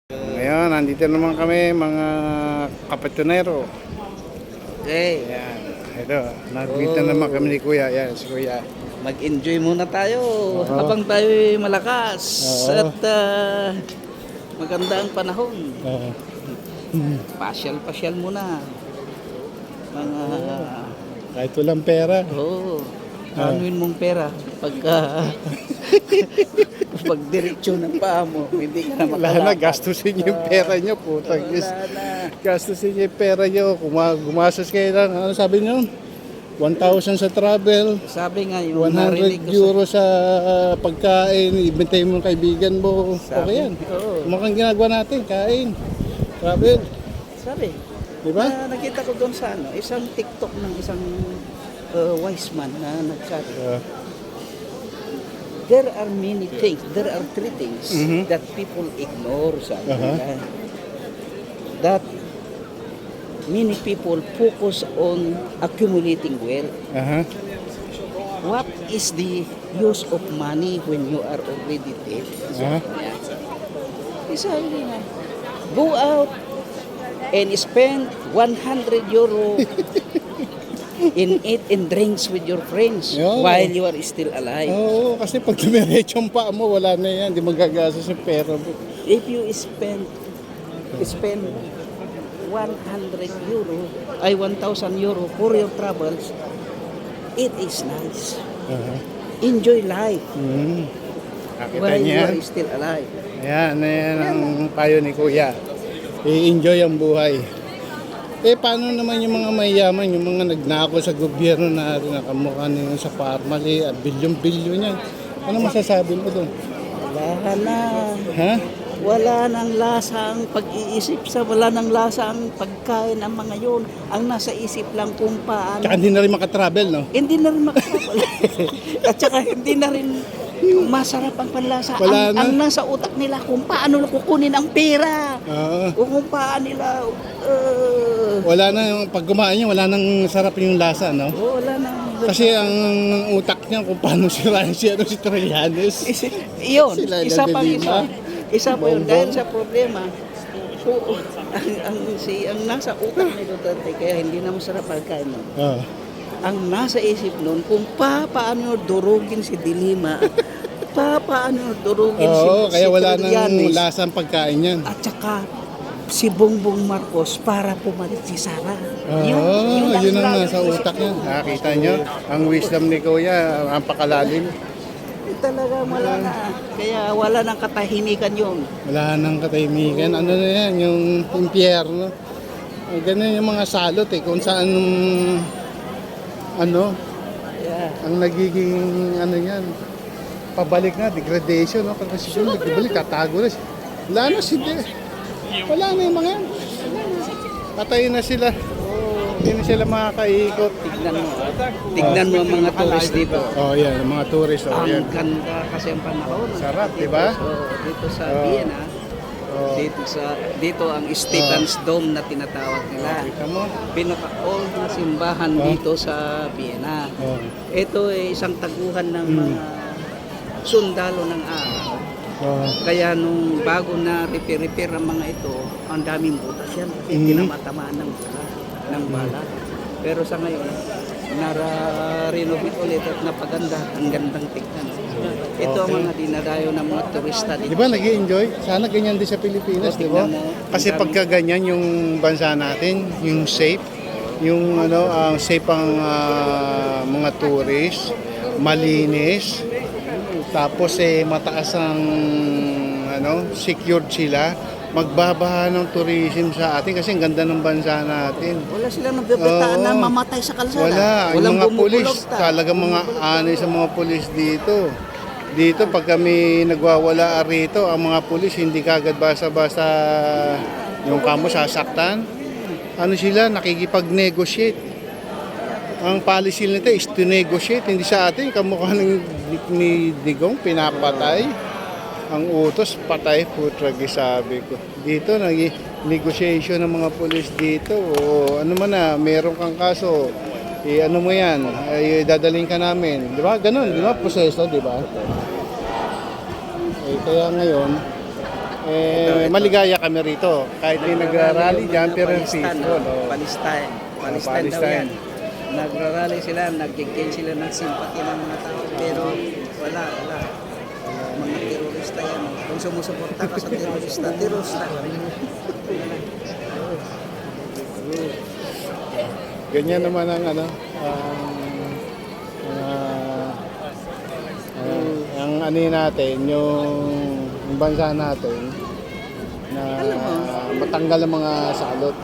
Ngayon, nandito naman kami mga kapetonero. Okay. Ayan, ito, nag-meet na naman kami ni Kuya. Ayan, si Kuya. Mag-enjoy muna tayo habang tayo malakas Oo. at maganda ang panahon. Oo. Pasyal-pasyal muna. Mga Kahit walang pera. anuin mong pera pagka pag diretsyo ng paa mo, hindi ka na Wala na, makalakad. gastusin yung pera nyo. Putang is. Wala na. Gastusin yung pera nyo. Gumastos kayo lang. Ano sabi nyo? 1,000 sa travel. Sabi nga yung 100 narinig ko euro sa pagkain. Ibintay mo ng kaibigan mo. Okay yan. Oo. Mukhang ginagawa natin. Kain. Travel. Sabi, Diba? nakita ko doon sa isang TikTok ng isang wise man na nagsabi. There are many things, there are three things that people ignore, sabi nila. That many people focus on accumulating wealth. What is the use of money when you are already dead? Sabi niya, go out and spend 100 euro in eat and drinks with your friends while you are still alive. Oo, kasi pag dumiretso ang paa mo, wala na yan. Hindi magagastos yung pera mo. If you spend 100 euro, ay 1,000 euro for your travels, it is nice. Enjoy life Nakita while you niya. are still alive. Ayan ang payo ni Kuya. I-enjoy ang buhay. Paano naman yung mga mayayaman, yung mga nagnako sa gobyerno natin, nakamukha nyo sa parmali at bilyon-bilyon yan. Ano masasabi mo doon? Wala na. Ha? Wala nang lasa ang pag-iisip wala nang lasa ang pagkain ang mga yun. Ang nasa isip lang kung paano. Tsaka hindi na rin makatravel, no? Hindi na rin makakapal. At saka hindi na rin masarap ang panlasa. Wala na. Ang nasa utak nila kung paano kukunin ang pera. Oo. O kung paano nila Wala na, pag kumain niya, wala nang sarap yung lasa, no? wala na. Kasi ang utak niya kung paano sirahin si Trillanes. Iyon, Sila isa na pang Dilima. isa po yun. Bongbong. Dahil sa problema, ang nasa utak ni Duterte, kaya hindi na masarap pagkain nun. Oo. Ang nasa isip nun, kung paano durugin si Dilima, paano durugin Oo, si kaya wala nang Trillanes, lasang pagkain yan. at saka si Bongbong Marcos para pumalit si Sara. Oo, yun ang lalo nasa isip utak ko. niya. Nakita niyo, ang wisdom ni Kuya, ang pakalalim. Talaga wala na. Kaya wala nang katahimikan yun. Wala nang katahimikan. Ano na yan, yung impyerno. Ganun yung mga salot kung saan, Yeah. ang nagiging, yan, pabalik na, degradation, no? Kasi siguro nagbalik, tatago na siya. Wala na wala na yung mga yan. Patayin na sila. Hindi na sila makakaikot. Tignan mo ang mga tourist dito. Oh, yan, yung mga tourist. Oh, yan. Ang ganda kasi ang panahon. Sarap, di ba? Dito sa Vienna, dito ang Stephen's Dome na tinatawag nila. Kita mo? Pinaka-old na simbahan dito sa Vienna. Oh. Ito ay isang taguhan ng mga sundalo ng araw. Oh. Kaya nung bago na repair ang mga ito, ang daming butas yan. Kasi tinamatamaan ng bala. Pero sa ngayon, nara-renovate ulit at napaganda. Ang gandang tignan. Ito ang mga dinadayo ng mga turista Di dito. ba nag-i-enjoy? Sana ganyan din sa Pilipinas, di ba? Kasi pagka ganyan yung bansa natin, yung safe, yung safe ang mga tourist, malinis, tapos mataas ang secured sila, magbabaha ng tourism sa atin kasi ang ganda ng bansa natin. Wala silang nabibitaan na mamatay sa kalsada. Wala, yung Walang mga pulis, bumubulog talagang mga anay sa mga pulis dito. Dito pag kami nagwawala rito, ang mga pulis hindi kagad basta-basta yung kamo sasaktan. Ano sila, nakikipag-negotiate. Ang policy nito is to negotiate, hindi sa atin kamukha ni Digong pinapatay. Ang utos patay, putragi sabi ko. Dito nag-negotiation ng mga pulis dito. O ano man na, meron kang kaso, ano mo yan, dadaling ka namin. Di ba? Ganun, di ba? Proseso, di ba? Kaya ngayon, maligaya kami rito. Kahit may nagrarally dyan, pero peaceful. Oh. Palestine. Palestine daw Palestine. yan. Nagrarally sila, nag-gain sila ng sympathy ng mga tao. Pero wala. Mga terorista yan. Kung sumusuporta ka sa terorista. Ganyan naman ang ang ano natin, yung bansa natin na Alam mo, matanggal ang mga salot.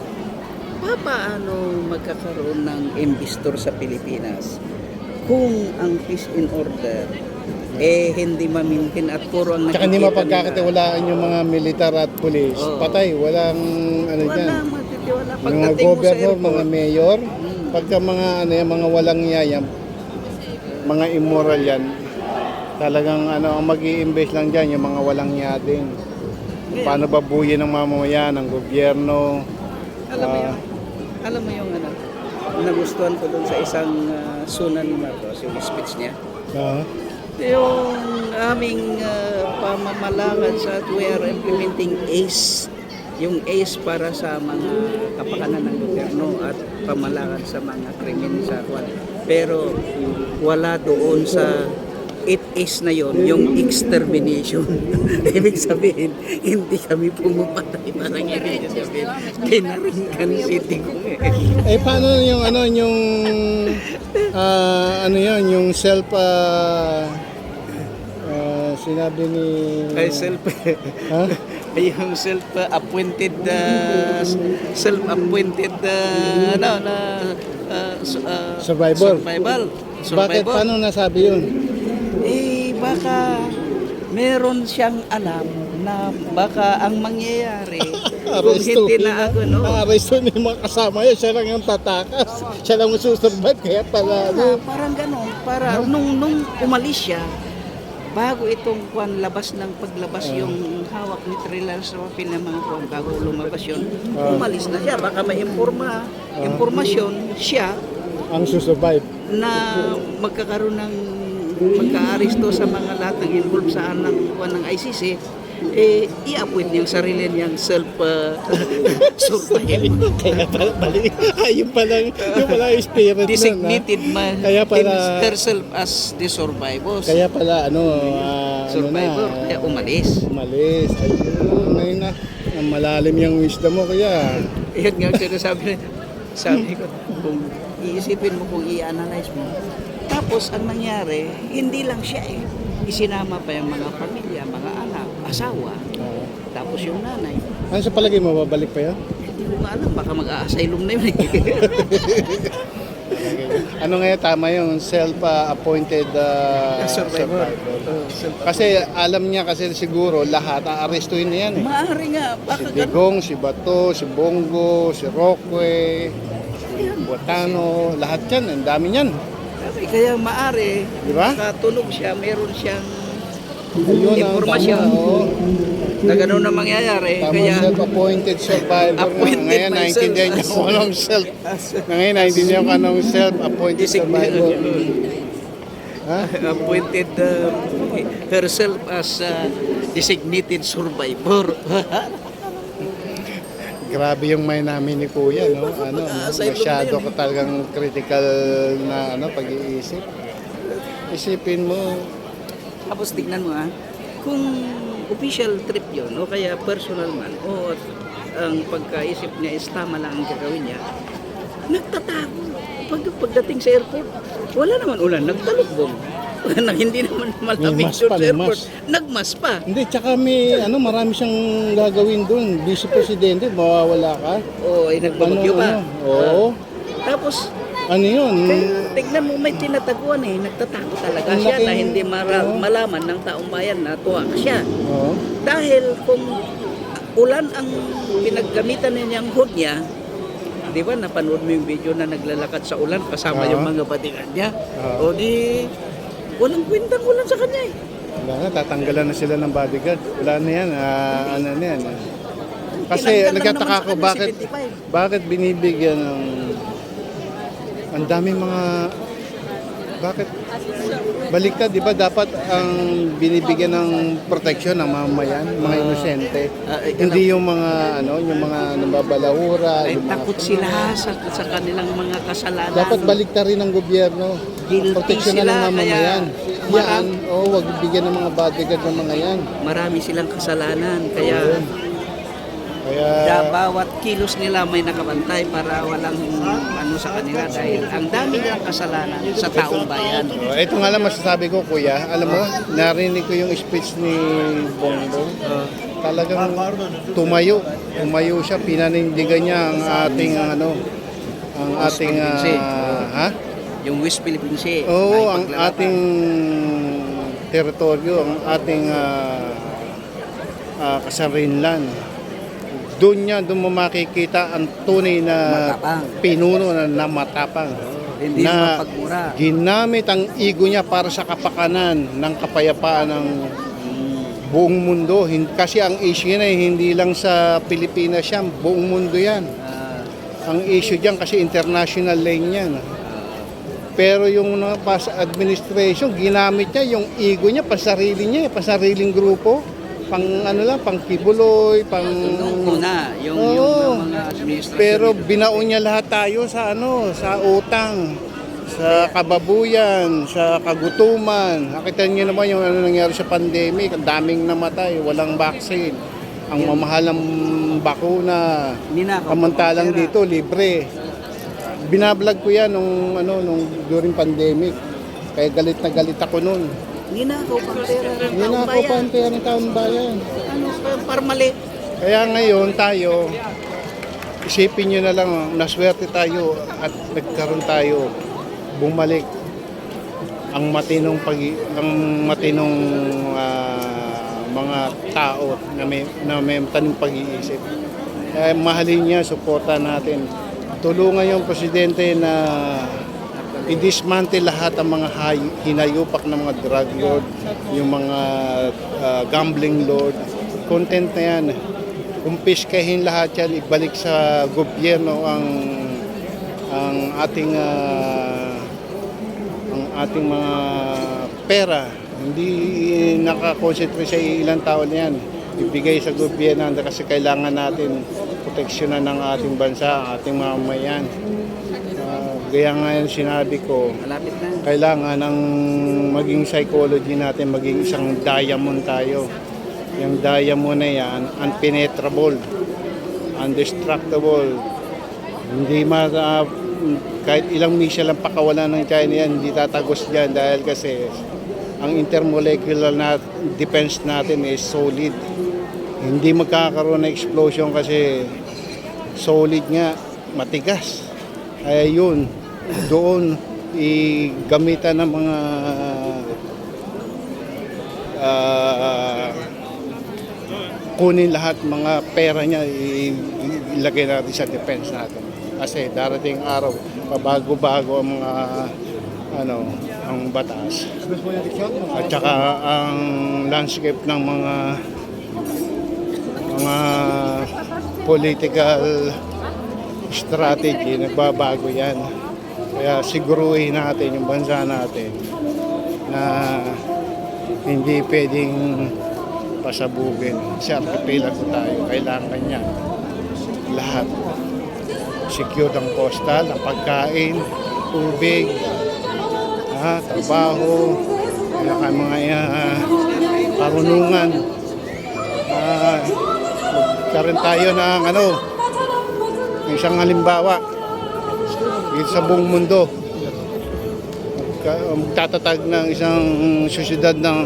paano magkakaroon ng investor sa Pilipinas kung ang peace in order hindi ma-maintain at puro ang Tsaka hindi nakikita mapagkakatiwalaan yung mga militar at pulis. Oo. Patay, walang ano nila. dyan. Wala matitiwala. Mga Pagdating mo sa governor, airport, mga mayor, pagka mga mga walang yayam, mga immoral yan, talagang ang mag-i-invest lang dyan, yung mga walang niya din. ngayon, Paano babuyin ng mamamayan, ng gobyerno. alam mo yung nagustuhan ko doon sa isang Sunan ni Marcos, yung speech niya. Yung aming pamamalakad sa we are implementing ACE. Yung ACE para sa mga kapakanan ng gobyerno at pamalakad sa mga krimen sa kwan. Pero wala doon sa 8 na yon yung extermination. Ibig sabihin, hindi kami pumapatay. Parang ibig sabihin, pinaringgan City ko Paano yung yung self sinabi ni Ay, ha? yung self-appointed Survivor. Survival. Bakit paano nasabi yun? Baka meron siyang alam na baka ang mangyayari kung hindi na ako, no? Aresto ni mga kasama yun, siya lang yung tatakas. Siya lang susurvive, kaya pala. Parang ganon. Nung umalis siya, bago itong labas ng paglabas yung hawak ni Trilal sa papel ng mga kwan, bago lumabas yun, umalis na siya. Baka may impormasyon siya Ang susurvive. na magkakaroon ng pagka-aresto sa mga lahat ng involved sa ng ICC, i-appoint niya yung sarili niyang self-survival. Kaya pala, yung pala yung spirit nun. Designated man Kaya pala- herself as the survivors. Kaya pala, Survivor, kaya umalis. Umalis. Ayun na. Ang malalim yung wisdom mo, kaya. Yan nga sinasabi sabi ko, kung iisipin mo, kung i-analyze mo, tapos ang nangyari, hindi lang siya isinama pa yung mga pamilya, mga anak, asawa, tapos yung nanay. Ano sa palagay mo, babalik pa yan? Hindi ko nga alam, baka mag-a-asylum na yun. Ano nga tama yung self-appointed survivor? Kasi alam niya kasi siguro lahat aarestuhin na yan. Maaari nga, baka Si Digong, si Bato, si Bongo, si Roque, Botano, lahat yan, ang dami yan. Kaya maaari, Di ba? katulog siya, meron siyang Ayun ang impormasyon tama, oo. na gano'n na mangyayari. Tama, Kaya self-appointed survivor. Appointed Ngayon, by naintindihan niya kung anong ngayon, naintindihan ko anong self-appointed survivor. Ha? appointed herself as designated survivor. Grabe yung may namin ni Kuya, no? Masyado ka talagang critical na pag-iisip. Isipin mo, Tapos tignan mo kung official trip yon o kaya personal man o ang pagkaisip niya is tama lang ang gagawin niya, nagtatago. Pagdating sa airport, wala naman ulan, nagtalukbong. Nang hindi naman malapit mas doon pa, sa airport, mas. nagmas pa. hindi, tsaka may, marami siyang gagawin doon. Vice Presidente, mawawala ka. O ay nagbabagyo pa. Oo. Tapos, Ano yun? kaya, tignan mo, may tinataguan nagtatago talaga Ang siya na laking- hindi malaman ng taong bayan na tuwa siya. Oo. Dahil kung ulan ang pinaggamitan niyang hood niya, di ba napanood mo yung video na naglalakad sa ulan kasama yung mga batikan niya? O di, walang kwentang ulan sa kanya Wala na, tatanggalan na sila ng bodyguard. Wala na yan. Ano na yan. Kasi Tinanggal lang nagtataka naman sa ko kanya, bakit binibigyan ng ang daming mga Bakit? Baliktad, di ba dapat ang binibigyan ng proteksyon ng mamayan, mga inosente. Hindi yung mga yung mga nababalahura, Ay, yung mga takot sila sa kanilang mga kasalanan. dapat balikta rin ng gobyerno. Guilty Proteksyonan sila, ng mamamayan. kaya Yan, wag bigyan ng mga bodyguard ng mga yan. Marami silang kasalanan, kaya Kaya, bawat kilos nila may nakabantay para walang sa kanila dahil ang dami nilang kasalanan sa taong bayan. ito nga lang masasabi ko, kuya. Alam mo, narinig ko yung speech ni Bongbong. Talagang tumayo. Tumayo siya, pinanindigan niya ang ating ang ating Yung West Philippine Sea. Oo, ay ang paglalaban. ating teritoryo, ang ating kasarinlan. Doon mo makikita ang tunay na Matapang. pinuno na matapang. Hindi na mapagmura. ginamit ang ego niya para sa kapakanan ng kapayapaan ng buong mundo. Kasi ang issue na hindi lang sa Pilipinas yan, buong mundo yan. Ang issue diyan kasi international lane yan. Pero yung past administration, ginamit niya yung ego niya, pasarili niya, pasariling grupo. Pang kibuloy, Nung una, yung mga administrasyon. pero binaon niya lahat tayo sa sa utang, sa kababuyan, sa kagutuman. Nakita niyo naman yung nangyari sa pandemic, ang daming namatay, walang vaccine. Ang mamahalang bakuna, samantalang dito libre. Binablog ko 'yan nung during pandemic. Kaya galit na galit ako noon. Ninakaw pang pera ng taong Ninakaw pa bayan. ang pera ng taong bayan. Para mali. Kaya ngayon tayo, isipin nyo na lang, naswerte tayo at nagkaroon tayo bumalik ang matinong mga tao na may matinong pag-iisip. Kaya mahalin niya, suportahan natin. Tulungan yung presidente na i-dismantle lahat ang mga hinayupak ng mga drug lord, yung mga gambling lord. Content na yan. Kumpiskahin lahat yan, ibalik sa gobyerno ang ating mga pera. Hindi nakakonsentrate sa ilang tao na yan. Ibigay sa gobyerno kasi kailangan natin proteksyonan ng ating bansa, ang ating mamamayan. Kaya nga yung sinabi ko, Malapit na. kailangan ng maging psychology natin, maging isang diamond tayo. Yung diamond na yan, unpenetrable, indestructible. Hindi kahit ilang missile ang pakawalan ng China yan, hindi tatagos dyan dahil kasi ang intermolecular defense natin is solid. Hindi magkakaroon ng explosion kasi solid nga, matigas. Kaya yun, doon gamitan ng mga kunin lahat mga pera niya, ilagay natin sa defense natin. Kasi darating araw, pabago-bago ang mga ang batas. At saka ang landscape ng mga political strategy, nagbabago yan. Kaya siguruhin natin yung bansa natin na hindi pwedeng pasabugin. Sa archipelago tayo, kailangan niya lahat. Secure ang coastal, ang pagkain, tubig, trabaho, mga karunungan. Magkaroon tayo ng isang halimbawa dito sa buong mundo. Magtatatag ng isang sosyedad ng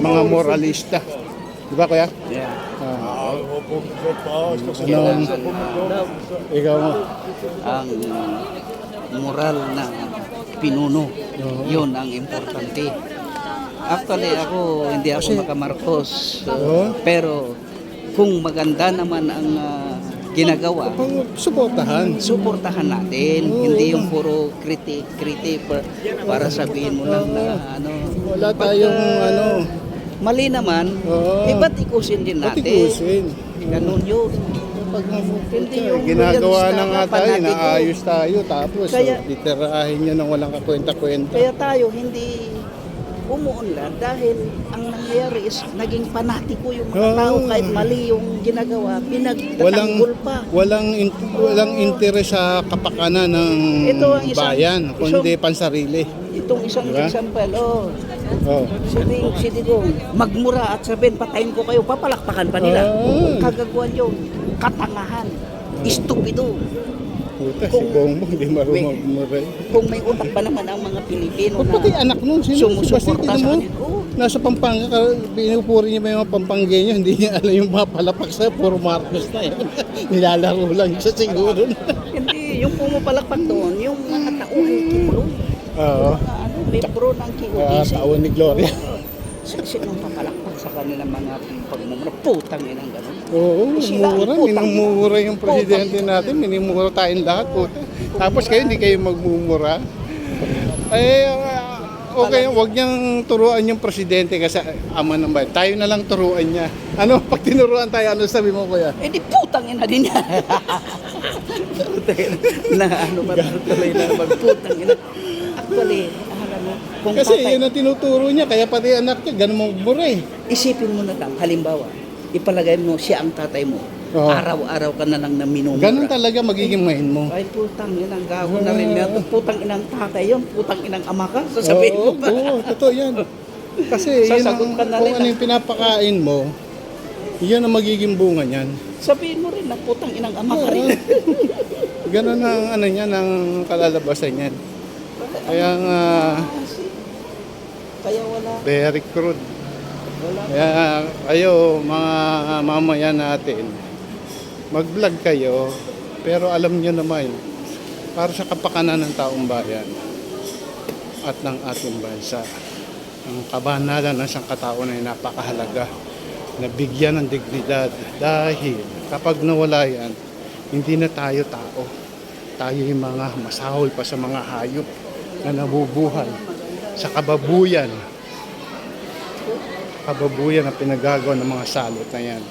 mga moralista. Di ba, kuya? Yeah. Ikaw mo. Ang moral na pinuno, yun ang importante. Actually, hindi ako makamarkos. Pero kung maganda naman ang ginagawa, suportahan natin. Hindi yung puro critic para sabihin mo lang na Wala tayong mali naman, ba't ikusin din natin? Ganun yun. pag mabuti Hindi ka. yung Ginagawa loyalista na nga ka, tayo, panatiko. naayos tayo, tapos Kaya- titirahin nyo nang walang kakwenta-kwenta. Kaya tayo hindi umuunlad dahil ang nangyayari is naging panatiko yung mga Oo. tao kahit mali yung ginagawa, pinagtatanggol pa. Walang interes sa kapakanan ng Ito ang isang- bayan, kundi pansarili. Itong isang Diba? example, Oh. si Digong, magmura at sabihin, patayin ko kayo, papalakpakan pa nila. Oo. Kagagawan yun, katangahan, istupido. Puta, si Bongbong, hindi marunong magmuray. Kung may utak ba naman ang mga Pilipino na Pati anak nun, sino? Si Basti, sumusuporta sa mo? kanila. Oo. Nasa Pampanga, pinupuri niya ba yung mga Pampanggenyo, hindi niya alam yung mga palapak sa puro Marcos na yan. Nilalaro lang siya siguro. Hindi, yung pumapalakpak doon, yung mga tauhan kikulong. Oo. Membro ng Kaya KOTC. taon ni Gloria. Sinong papalakpak sa kanilang mga pagmumura? Putang inang gano'n. Oo, Sila ang mura. putang. Minumura yung presidente natin. Minumura tayong lahat. Puta. Tapos kayo, hindi kayo magmumura. Eh, okay, wag niyang turuan yung presidente kasi ama ng bayan. Tayo na lang turuan niya. Ano, pag tinuruan tayo, ano sabi mo kuya? Eh di putang ina din niya. Na ano ba tuloy na magputang ina. Actually, alam mo, kung Kasi tatay, yun ang tinuturo niya, kaya pati anak niya, ganun magmura eh. isipin mo na lang, halimbawa, ipalagay mo siya ang tatay mo. Oo. Araw-araw ka na lang na minumura. Ganun talaga magiging mind mo. Ay, putang inang gago na rin na. Putang inang tatay yun, putang inang ama ka. Sasabihin mo ba? Oo, totoo yan. Kasi yun ang, Sasagot ka na kung rin ano yung pinapakain mo, yan ang magiging bunga niyan. Sabihin mo rin na putang inang ama ka rin. Ganun ang ano niya, ang kalalabasan niyan. Kaya nga, Kaya wala. very crude. Wala. Kaya kayo, mga mamayan natin, mag-vlog kayo, pero alam nyo naman, para sa kapakanan ng taong bayan at ng ating bansa, ang kabanalan ng sangkatao na napakahalaga na bigyan ng dignidad dahil kapag nawala yan, hindi na tayo tao. Tayo yung mga masahol pa sa mga hayop na nabubuhay sa kababuyan. Kababuyan ang pinagagawa ng mga salot na yan.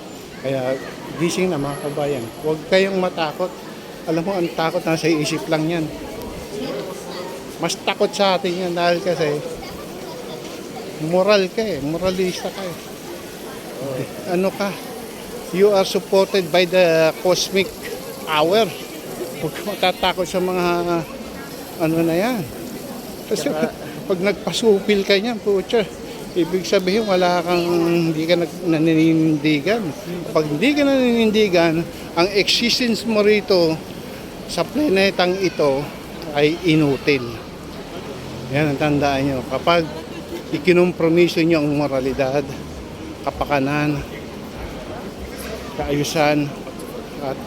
Kaya gising na mga kabayan, huwag kayong matakot. Alam mo, ang takot nasa isip lang yan. Mas takot sa atin yan dahil kasi moral ka eh, moralista ka eh. Ano ka? You are supported by the cosmic power. Huwag ka matatakot sa mga ano na yan. Kasi pag nagpasupil ka niyan, putya, ibig sabihin wala kang, hindi ka naninindigan. Pag hindi ka naninindigan, ang existence mo rito sa planetang ito ay inutil. Yan ang tandaan nyo. Kapag ikinompromiso nyo ang moralidad, kapakanan, kaayusan, at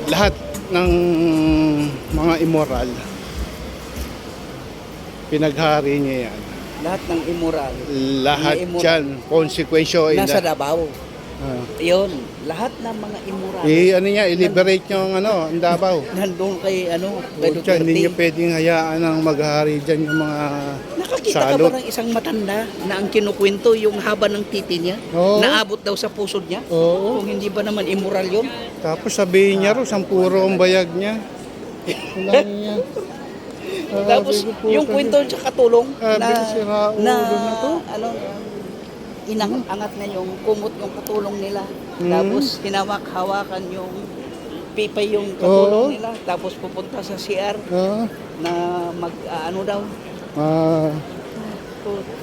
lahat ng mga immoral, pinaghari niya yan. Lahat ng immoral. Lahat Mga immoral. yan, konsekwensyo. Nasa Davao. Ah. Yun, lahat ng mga immoral. Ano niya, i-liberate niyo ang ano, ang Davao. Nandun kay kay Kaya hindi niyo Duterte. pwedeng hayaan ang maghari dyan yung mga Nakakita salot. ka ba ng isang matanda na ang kinukwento yung haba ng titi niya? Oo. Naabot daw sa pusod niya? Oo. Kung hindi ba naman immoral yun? Tapos sabihin niya ro, sampuro ang bayag niya. Wala niya. Tapos yung kwento sa katulong sira ulo na to. ano, inangat na yung kumot yung katulong nila. Hmm. Tapos hinawak-hawakan yung pipay yung katulong Oo. nila. Tapos pupunta sa CR na mag ano daw.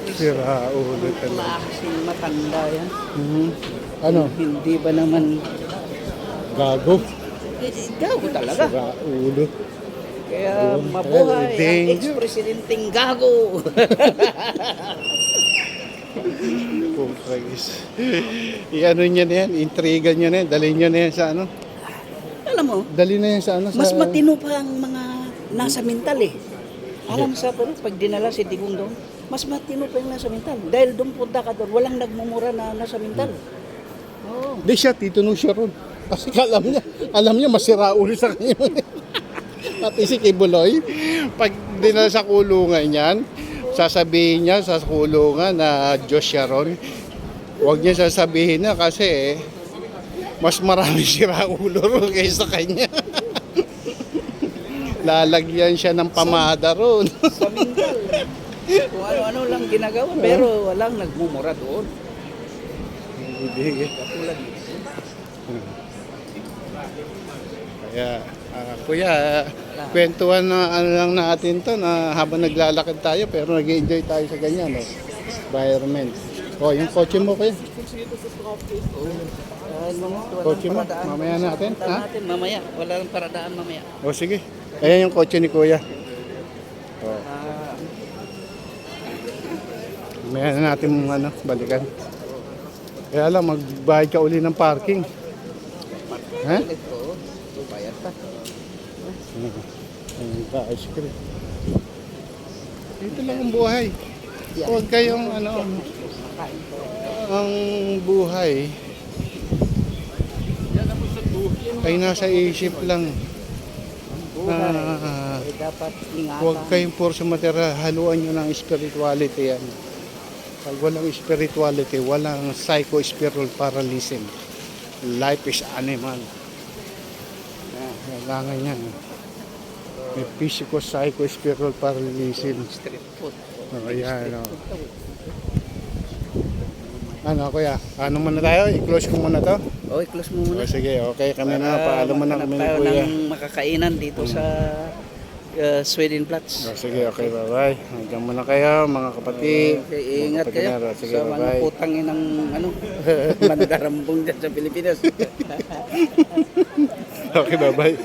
Sira ulo talaga. Maaksing matanda yan. Ano? Hindi ba naman Gago. gago talaga. Sira ulo. Kaya Yun, mabuhay ang danger. ex-presidenteng gago. Guys. I-ano niya na yan, intriga niya na yan, dali niya na yan sa ano. Alam mo, Dali na yan sa ano. mas sa, matino pa ang mga nasa mental eh. Alam mo sa pero pag dinala si Digong doon, mas matino pa yung nasa mental. Dahil doon punta ka doon, walang nagmumura na nasa mental. Oo. Di siya, tituno siya ron. Kasi alam niya masira ulo sa kanya. Pati si Kibuloy, pag dinala sa kulungan yan, sasabihin niya sa kulungan na Diyos siya ron. Huwag niya sasabihin na kasi mas marami siraulo ron kaysa kanya. Lalagyan siya ng pamada ron. Sa Mingal. Kung ano-ano lang ginagawa, pero walang nagmumura doon. Katulad Kaya, kuya, kwentuhan na ano lang natin to na habang naglalakad tayo pero nag-enjoy tayo sa ganyan, no? Environment. Oh, yung kotse mo kuya. Kotse mo, mamaya natin, ha? natin mamaya. Wala nang paradaan mamaya. O sige. Ayan yung kotse ni kuya. Oh, mamaya na natin ano, balikan. Kaya lang, magbayad ka uli ng parking. Ha? Ito, bayad pa. Ayun pa, ice cream. Dito lang ang buhay. Huwag kayong ano, ang buhay ay nasa isip lang. Dapat ingatan. Huwag kayong puro sa material, haluan nyo ng spirituality yan. Pag walang spirituality, walang psycho-spiritual paralysm. Life is animal. Kailangan yan. May physical, psycho-spiritual paralysm. Street food. Ayan, ano kuya, ano muna tayo? I-close ko muna to? Okay, close mo muna. Sige, okay kami na. Paalam mo na kami ni Tayo kuya. ng makakainan dito sa Sweden Platz. Sige, okay, bye-bye. Hanggang muna kayo, mga kapatid. Okay, ingat mga kayo kapatid. Sige, sa mga bye-bye. putangin ng ano, mandarambong dyan sa Pilipinas. Okay, bye-bye.